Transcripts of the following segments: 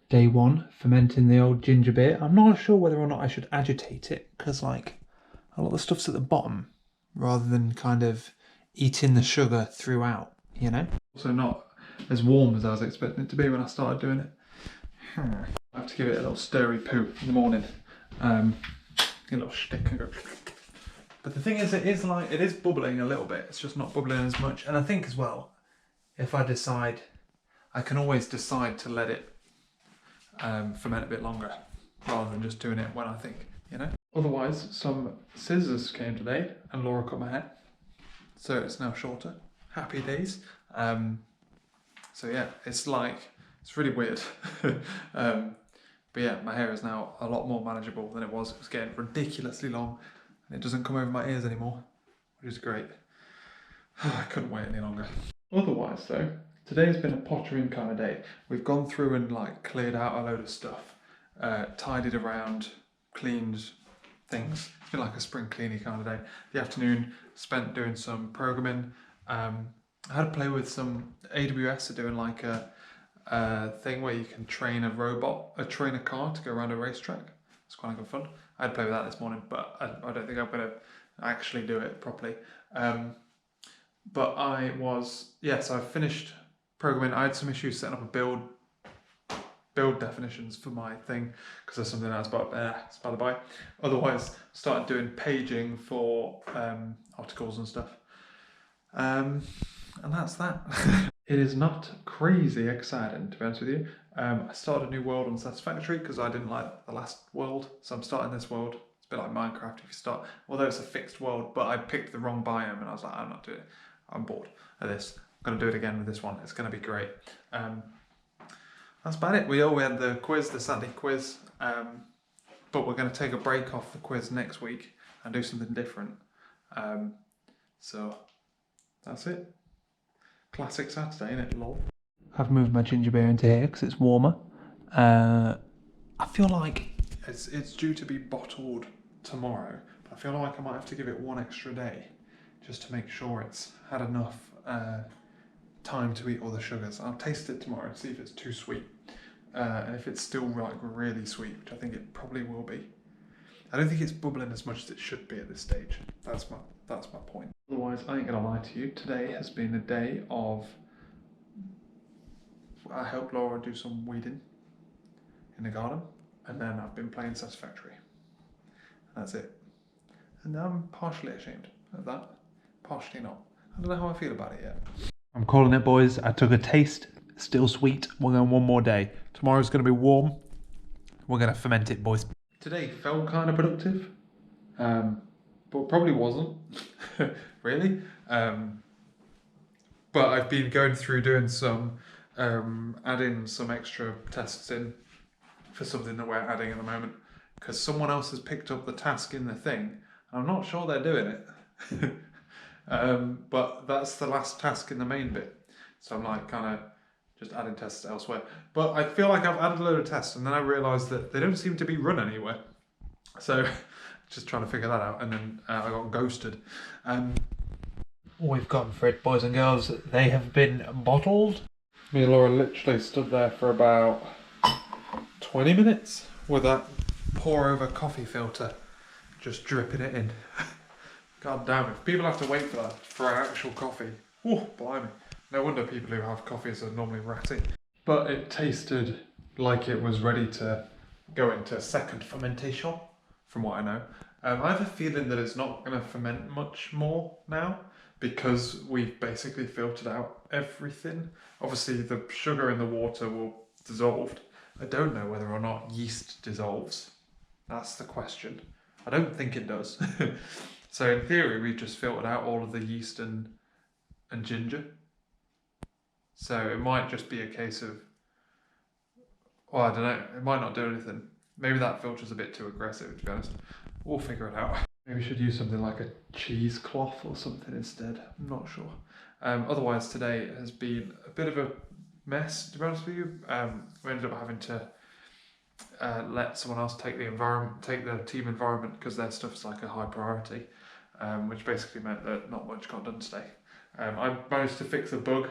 Day one, fermenting the old ginger beer. I'm not sure whether or not I should agitate it because, like, a lot of the stuff's at the bottom rather than kind of eating the sugar throughout, you know? Also, not as warm as I was expecting it to be when I started doing it. I have to give it a little stirry poo in the morning. A little stick. But the thing is, it is bubbling a little bit. It's just not bubbling as much. And I think as well, if I decide, I can always decide to let it ferment a bit longer rather than just doing it when I think, you know. Otherwise, some scissors came today and Laura cut my hair, so it's now shorter. Happy days. So yeah, it's really weird. But yeah, my hair is now a lot more manageable than it was. It was getting ridiculously long and it doesn't come over my ears anymore, which is great. I couldn't wait any longer. Otherwise though, today's been a pottering kind of day. We've gone through and like cleared out a load of stuff, tidied around, cleaned things. It's been like a spring cleaning kind of day. The afternoon spent doing some programming. I had to play with some AWS are doing like a thing where you can train a car to go around a racetrack. It's quite good fun. I had to play with that this morning, but I don't think I'm going to actually do it properly. But so I finished programming. I had some issues setting up a build definitions for my thing because there's something else, but it's by the by. Otherwise, started doing paging for articles and stuff. And that's that. It is not crazy exciting, to be honest with you. I started a new world on Satisfactory because I didn't like the last world, so I'm starting this world. It's a bit like Minecraft if you start, although it's a fixed world, but I picked the wrong biome and I was like, I'm not doing it. I'm bored of this. I'm going to do it again with this one. It's going to be great. That's about it. We had the quiz, the Saturday quiz, but we're going to take a break off the quiz next week and do something different. So that's it. Classic Saturday, innit? Lol. I've moved my ginger beer into here because it's warmer. I feel like it's due to be bottled tomorrow, but I feel like I might have to give it one extra day just to make sure it's had enough time to eat all the sugars. I'll taste it tomorrow and see if it's too sweet. And if it's still like really sweet, which I think it probably will be. I don't think it's bubbling as much as it should be at this stage. That's my point. Otherwise, I ain't gonna lie to you. Today has been a day of. I helped Laura do some weeding in the garden, and then I've been playing Satisfactory. That's it. And I'm partially ashamed of that. Partially not. I don't know how I feel about it yet. I'm calling it, boys. I took a taste. Still sweet. We're going one more day. Tomorrow's going to be warm. We're going to ferment it, boys. Today felt kind of productive, but probably wasn't, really. But I've been going through doing some, adding some extra tests in for something that we're adding at the moment, because someone else has picked up the task in the thing. I'm not sure they're doing it. But that's the last task in the main bit. So I'm like kind of just adding tests elsewhere. But I feel like I've added a load of tests and then I realised that they don't seem to be run anywhere. So just trying to figure that out, and then I got ghosted. We've gotten for it, boys and girls. They have been bottled. Me and Laura literally stood there for about 20 minutes with that pour over coffee filter, just dripping it in. God damn, if people have to wait for that for actual coffee, oh, blimey. No wonder people who have coffees are normally ratty. But it tasted like it was ready to go into second fermentation, from what I know. I have a feeling that it's not going to ferment much more now because we've basically filtered out everything. Obviously, the sugar in the water will dissolve. I don't know whether or not yeast dissolves. That's the question. I don't think it does. So in theory, we've just filtered out all of the yeast and ginger. So it might just be a case of, well, I don't know, it might not do anything. Maybe that filter's a bit too aggressive, to be honest. We'll figure it out. Maybe we should use something like a cheesecloth or something instead. I'm not sure. Otherwise, today has been a bit of a mess, to be honest with you. We ended up having to let someone else take the team environment because their stuff's like a high priority, which basically meant that not much got done today. I managed to fix a bug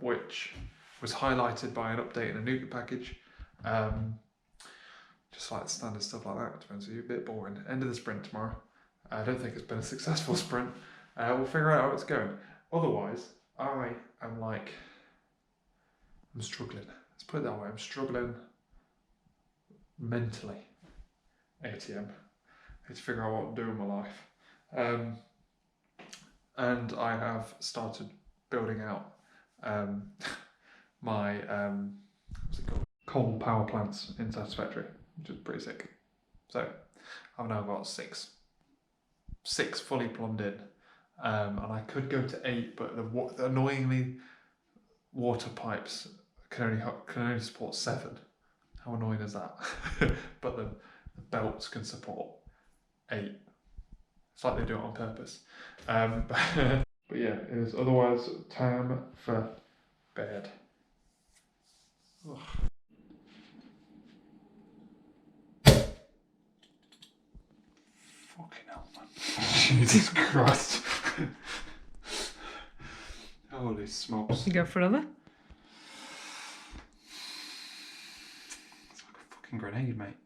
which was highlighted by an update in a NuGet package, Just like standard stuff like that, to be honest with you, a bit boring. End of the sprint tomorrow. I don't think it's been a successful sprint. We'll figure out how it's going. Otherwise, I'm struggling. Let's put it that way. I'm struggling mentally. ATM. I need to figure out what I'm doing with my life. And I have started building out my what's it called? Coal power plants in Satisfactory, which is pretty sick. So I've now got six fully plumbed in, and I could go to 8, but annoyingly, water pipes can only support 7. How annoying is that? But the belts can support 8. It's like they do it on purpose. But yeah, it is otherwise time for bed. Ugh. Fucking hell, man. Jesus Christ. Holy smokes. You go for another? It's like a fucking grenade, mate.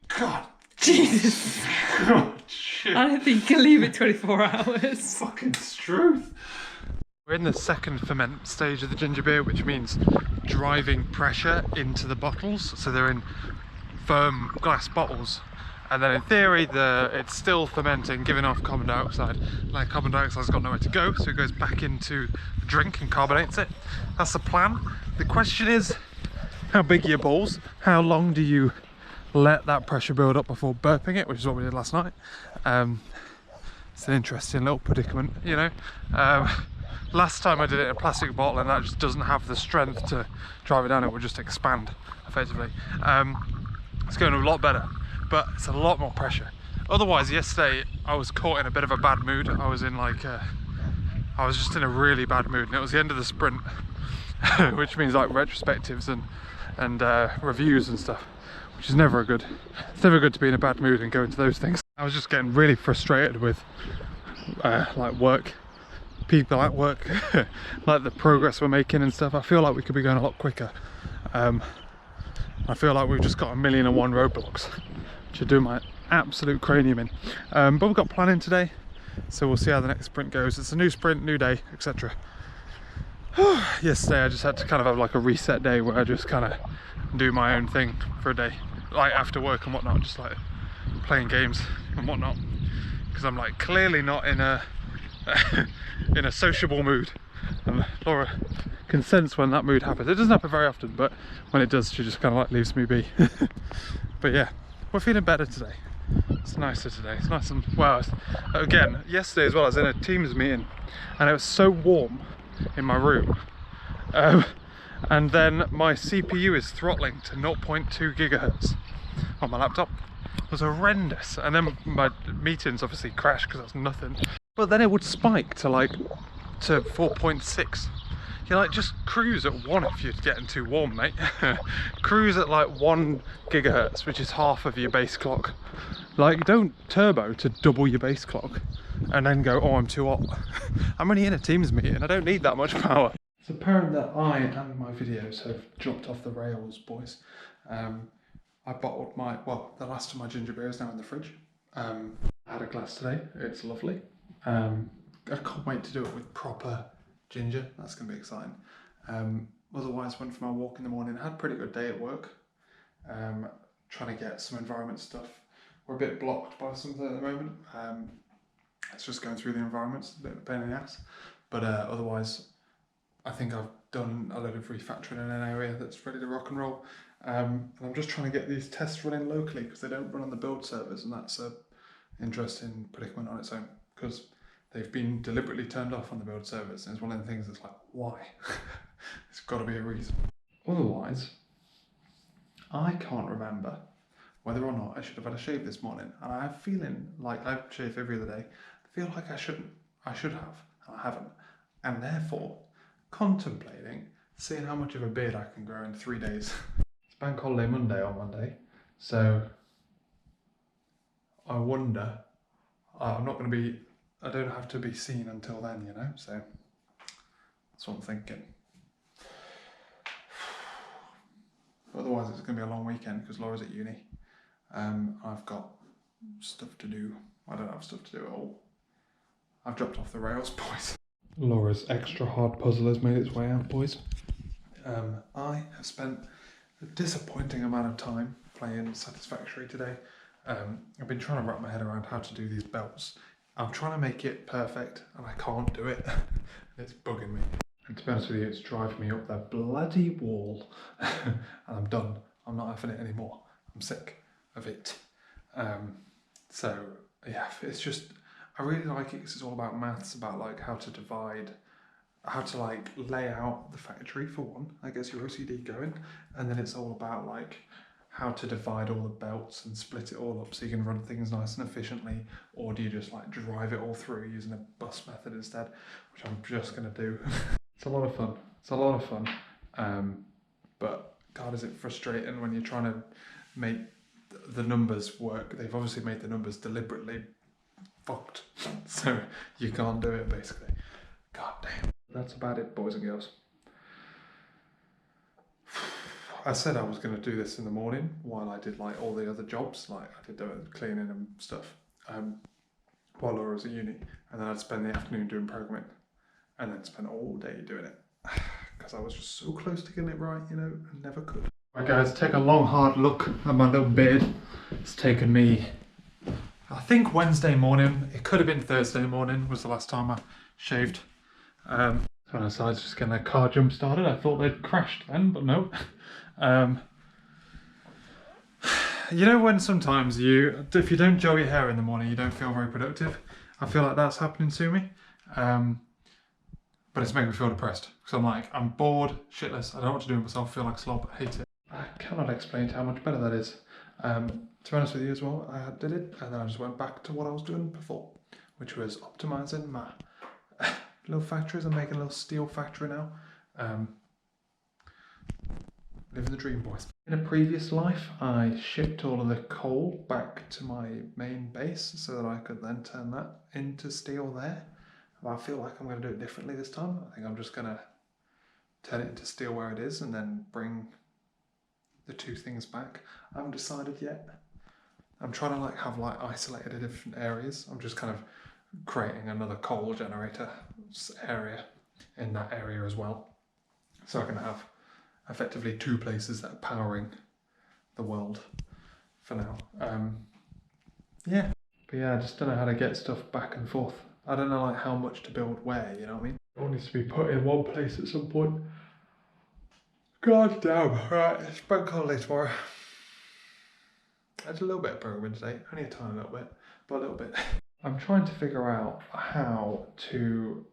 God. Jesus. God, shit. I don't think you can leave it 24 hours. Fucking truth. We're in the second ferment stage of the ginger beer, which means driving pressure into the bottles. So they're in firm glass bottles. And then in theory, it's still fermenting, giving off carbon dioxide. Like carbon dioxide's got nowhere to go, so it goes back into the drink and carbonates it. That's the plan. The question is, how big are your balls? How long do you let that pressure build up before burping it, which is what we did last night. It's an interesting little predicament, you know. Last time I did it in a plastic bottle and that just doesn't have the strength to drive it down, it would just expand effectively. It's going a lot better, but it's a lot more pressure. Otherwise, yesterday I was caught in a bit of a bad mood. I was in like, I was just in a really bad mood, and it was the end of the sprint, which means like retrospectives and reviews and stuff. Which is never good. It's never good to be in a bad mood and go into those things. I was just getting really frustrated with like work, people at work, like the progress we're making and stuff. I feel like we could be going a lot quicker. I feel like we've just got 1,000,001 roadblocks, which are doing my absolute cranium in. But we've got planning today, so we'll see how the next sprint goes. It's a new sprint, new day, etc. Yesterday I just had to kind of have like a reset day where I just kind of do my own thing for a day, like after work and whatnot, just like playing games and whatnot, because I'm like clearly not in a in a sociable mood, and Laura can sense when that mood happens. It doesn't happen very often, but when it does, she just kind of like leaves me be. But yeah, we're feeling better today. It's nicer today. It's nice and well. Again, yesterday as well, I was in a Teams meeting, and it was so warm in my room. And then my CPU is throttling to 0.2 gigahertz on my laptop. It was horrendous. And then my meetings obviously crashed because that's nothing. But then it would spike to 4.6. You're like, just cruise at 1 if you're getting too warm, mate. Cruise at like 1 gigahertz, which is half of your base clock. Like, don't turbo to double your base clock and then go, oh, I'm too hot. I'm only in a Teams meeting, I don't need that much power. It's apparent that I and my videos have dropped off the rails, boys. I bottled the last of my ginger beer is now in the fridge. I had a glass today, it's lovely. I can't wait to do it with proper ginger, that's going to be exciting. Otherwise, went for my walk in the morning, had a pretty good day at work. Trying to get some environment stuff. We're a bit blocked by something at the moment. It's just going through the environments, a bit of a pain in the ass. But otherwise, I think I've done a load of refactoring in an area that's ready to rock and roll. And I'm just trying to get these tests running locally because they don't run on the build servers, and that's an interesting predicament on its own because they've been deliberately turned off on the build servers, and it's one of the things that's like, why? There's got to be a reason. Otherwise, I can't remember whether or not I should have had a shave this morning, and I have a feeling like I shave every other day. I feel like I shouldn't. I should have, and I haven't, and therefore contemplating seeing how much of a beard I can grow in 3 days. It's Bank Holiday Monday on Monday, so I wonder. I'm not going to be. I don't have to be seen until then, you know. So that's what I'm thinking. Otherwise, it's going to be a long weekend because Laura's at uni. I've got stuff to do. I don't have stuff to do at all. I've dropped off the rails, boys. Laura's extra hard puzzle has made its way out, boys. I have spent a disappointing amount of time playing Satisfactory today. I've been trying to wrap my head around how to do these belts. I'm trying to make it perfect and I can't do it. It's bugging me. And to be honest with you, it's driving me up that bloody wall. And I'm done. I'm not having it anymore. I'm sick of it. So yeah, it's just, I really like it because it's all about maths, about like how to divide, how to like lay out the factory for one, I guess your OCD going, and then it's all about like how to divide all the belts and split it all up so you can run things nice and efficiently, or do you just like drive it all through using a bus method instead, which I'm just going to do. It's a lot of fun. It's a lot of fun. But God, is it frustrating when you're trying to make the numbers work. They've obviously made the numbers deliberately fucked, so you can't do it basically. God damn. That's about it, boys and girls. I said I was going to do this in the morning while I did like all the other jobs, like I did the cleaning and stuff, while Laura was at uni, and then I'd spend the afternoon doing programming, and then spend all day doing it, because I was just so close to getting it right, you know, and never could. Right guys, take a long hard look at my little beard. It's taken me, I think Wednesday morning, it could have been Thursday morning was the last time I shaved. So when I decided just getting a car jump started, I thought they'd crashed then, but no. You know when sometimes if you don't gel your hair in the morning, you don't feel very productive? I feel like that's happening to me. But it's making me feel depressed. Because I'm like, I'm bored, shitless, I don't know what to do with myself, I feel like a slob, I hate it. I cannot explain how much better that is. To be honest with you as well, I did it, and then I just went back to what I was doing before, which was optimising my little factories. I'm making a little steel factory now. Living the dream, boys. In a previous life, I shipped all of the coal back to my main base so that I could then turn that into steel there. But I feel like I'm going to do it differently this time. I think I'm just going to turn it into steel where it is and then bring the two things back. I haven't decided yet. I'm trying to like have like isolated different areas. I'm just kind of creating another coal generator area in that area as well. So I can have effectively two places that are powering the world for now. Yeah. But yeah, I just don't know how to get stuff back and forth. I don't know like how much to build where, you know what I mean? It all needs to be put in one place at some point. God damn. Right, it's bank holiday tomorrow. I did a little bit of programming today, only a tiny little bit, but a little bit. I'm trying to figure out how to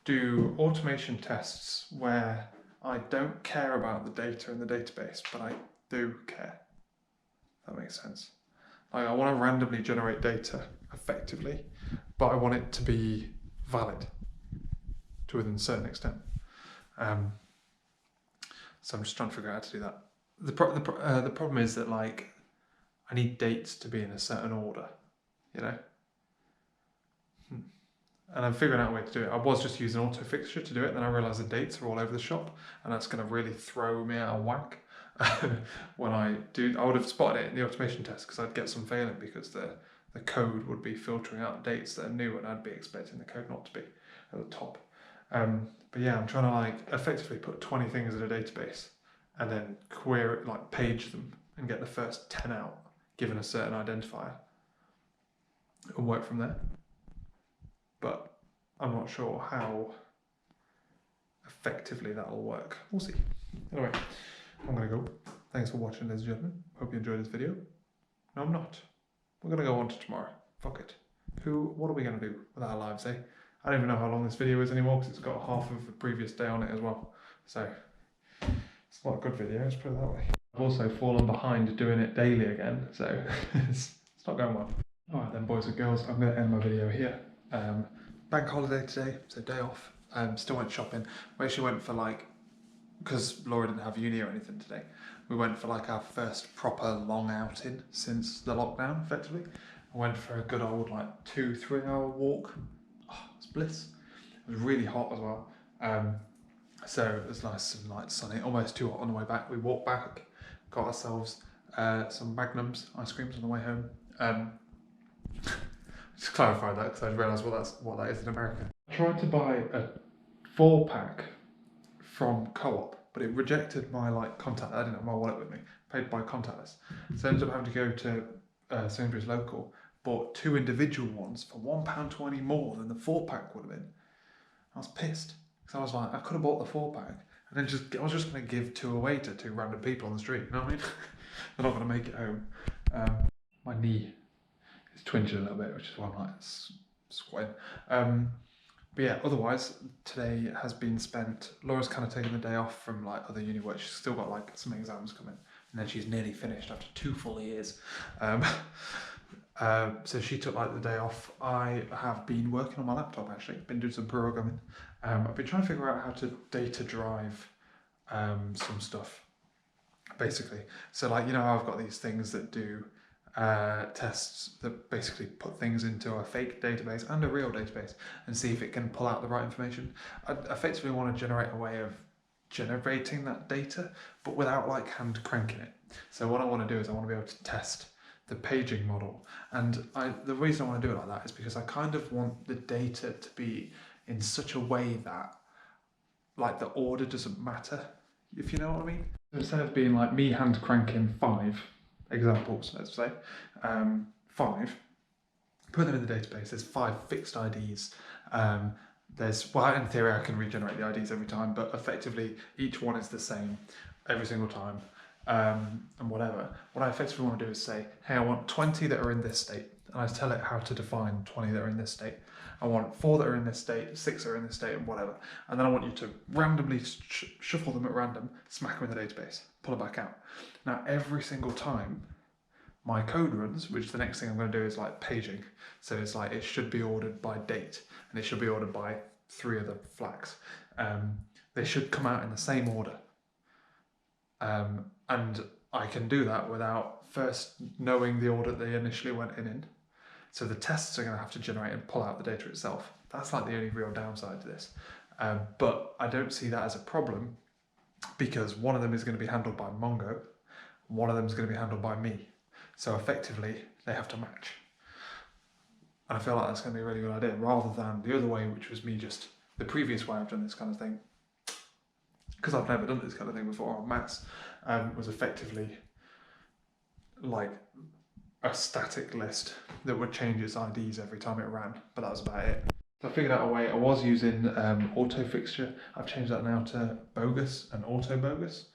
do automation tests where I don't care about the data in the database, but I do care. If that makes sense. Like I want to randomly generate data effectively, but I want it to be valid to within a certain extent. So I'm just trying to figure out how to do that. The problem is that like I need dates to be in a certain order, you know. And I'm figuring out a way to do it. I was just using auto fixture to do it, then I realised the dates are all over the shop, and that's going to really throw me out of whack. When I would have spotted it in the automation test because I'd get some failing because the code would be filtering out dates that are new, and I'd be expecting the code not to be at the top. But yeah, I'm trying to like effectively put 20 things in a database and then query, like page them and get the first 10 out given a certain identifier and work from there. But I'm not sure how effectively that'll work. We'll see. Anyway, I'm gonna go. Thanks for watching, ladies and gentlemen. Hope you enjoyed this video. No, I'm not. We're gonna go on to tomorrow. Fuck it. What are we gonna do with our lives, eh? I don't even know how long this video is anymore because it's got half of the previous day on it as well. So it's not a good video, let's put it that way. I've also fallen behind doing it daily again, so it's not going well. Alright then, boys and girls, I'm gonna end my video here. Bank holiday today, so day off. Still went shopping. We actually went for like, because Laura didn't have uni or anything today, we went for like our first proper long outing since the lockdown, effectively. I went for a good old like 2-3 hour walk. Oh, it's bliss. It was really hot as well. So it was nice and like sunny, almost too hot on the way back. We walked back, got ourselves some Magnums ice creams on the way home. Just clarify that because I realised what that is in America. I tried to buy a 4-pack from Co-op, but it rejected my like contact. I didn't have my wallet with me. Paid by contactless, so I ended up having to go to Sainsbury's local. Bought 2 individual ones for £1.20 more than the 4-pack would have been. I was pissed because I was like, I could have bought the 4-pack and then I was just going to give 2 away to 2 random people on the street. You know what I mean? They're not going to make it home. My knee is twinging a little bit, which is why I'm like squatting. But yeah, otherwise today has been spent. Laura's kind of taken the day off from like other uni work. She's still got like some exams coming, and then she's nearly finished after 2 full years. So she took like the day off. I have been working on my laptop actually, been doing some programming. I've been trying to figure out how to data drive some stuff, basically. So like, you know how I've got these things that do tests that basically put things into a fake database and a real database and see if it can pull out the right information. I effectively want to generate a way of generating that data, but without like hand cranking it. So what I want to do is I want to be able to test the paging model, and the reason I want to do it like that is because I kind of want the data to be in such a way that like the order doesn't matter, if you know what I mean. Instead of being like me hand cranking 5 examples, let's say 5, put them in the database. There's 5 fixed IDs. Well, in theory I can regenerate the IDs every time, but effectively each one is the same every single time. And whatever. What I effectively want to do is say, hey, I want 20 that are in this state, and I tell it how to define 20 that are in this state. I want 4 that are in this state, 6 that are in this state, and whatever. And then I want you to randomly shuffle them at random, smack them in the database, pull it back out. Now, every single time my code runs, which the next thing I'm going to do is like paging. So it's like it should be ordered by date, and it should be ordered by 3 of the flags. They should come out in the same order. And I can do that without first knowing the order they initially went in. So the tests are going to have to generate and pull out the data itself. That's like the only real downside to this. But I don't see that as a problem because one of them is going to be handled by Mongo, one of them is going to be handled by me. So effectively, they have to match. And I feel like that's going to be a really good idea, rather than the other way, which was me just the previous way I've done this kind of thing. Because I've never done this kind of thing before on maths, was effectively like a static list that would change its IDs every time it ran, but that was about it. So I figured out a way. I was using auto fixture. I've changed that now to bogus and auto bogus,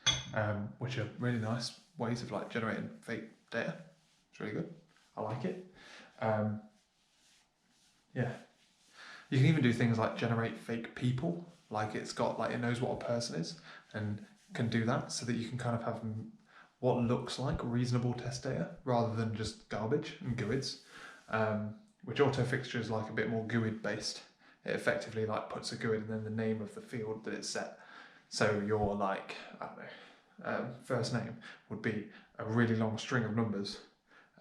which are really nice ways of like generating fake data. It's really good. I like it. Yeah. You can even do things like generate fake people. Like it's got like it knows what a person is and can do that so that you can kind of have what looks like reasonable test data rather than just garbage and GUIDs, which auto fixture is like a bit more GUID based. It effectively like puts a GUID and then the name of the field that it's set. So your like, I don't know, first name would be a really long string of numbers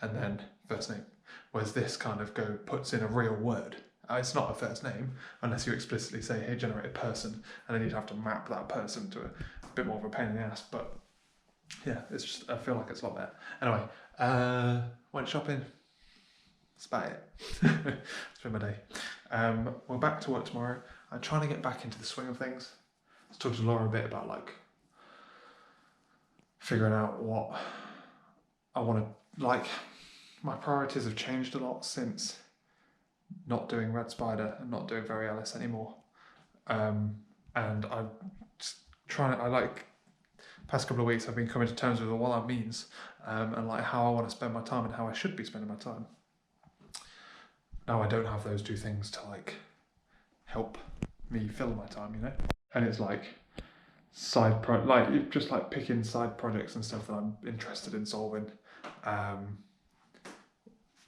and then first name. Whereas this kind of puts in a real word. It's not a first name unless you explicitly say, hey, generate a person, and then you'd have to map that person to a bit more of a pain in the ass. But yeah, it's just, I feel like it's a lot better. Anyway, went shopping. That's about it. It's been my day. We're back to work tomorrow. I'm trying to get back into the swing of things. I was talking to Laura a bit about like figuring out what I want to, like, my priorities have changed a lot since not doing Red Spider and not doing Very Alice anymore. And I'm just past couple of weeks I've been coming to terms with what that means, and like how I want to spend my time and how I should be spending my time. Now I don't have those 2 things to like help me fill my time, you know? And it's like just like picking side projects and stuff that I'm interested in solving.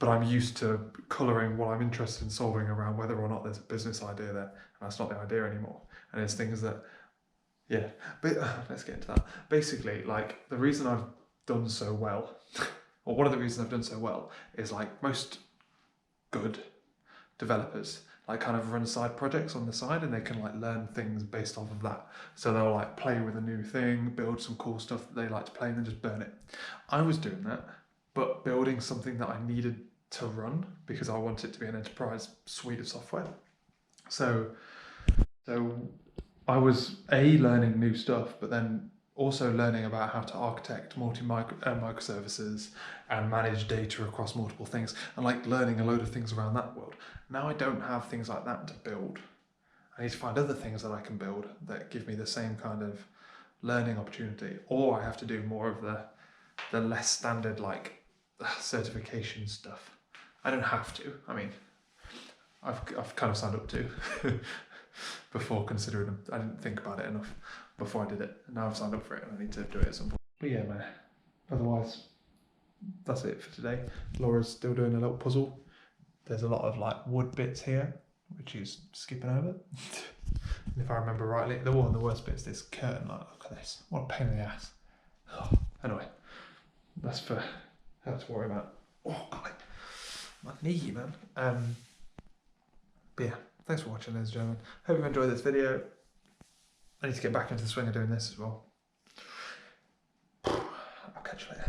But I'm used to colouring what I'm interested in solving around whether or not there's a business idea there, and that's not the idea anymore. And it's things that, yeah, but let's get into that. Basically, like the reason I've done so well, or one of the reasons I've done so well, is like most good developers like kind of run side projects on the side, and they can like learn things based off of that. So they'll like play with a new thing, build some cool stuff that they like to play, and then just burn it. I was doing that, but building something that I needed to run because I want it to be an enterprise suite of software. So I was learning new stuff, but then also learning about how to architect microservices and manage data across multiple things, and like learning a load of things around that world. Now I don't have things like that to build. I need to find other things that I can build that give me the same kind of learning opportunity, or I have to do more of the less standard like certification stuff. I don't have to. I mean, I've kind of signed up to before considering them. I didn't think about it enough before I did it. Now I've signed up for it and I need to do it at some point. But yeah, man. Otherwise, that's it for today. Laura's still doing a little puzzle. There's a lot of like wood bits here, which she's skipping over. And if I remember rightly, the worst bit is this curtain. Like, look at this. What a pain in the ass. Anyway, that's for her to worry about. Oh, God. My knee, man. But yeah, thanks for watching, ladies and gentlemen. Hope you enjoyed this video. I need to get back into the swing of doing this as well. I'll catch you later.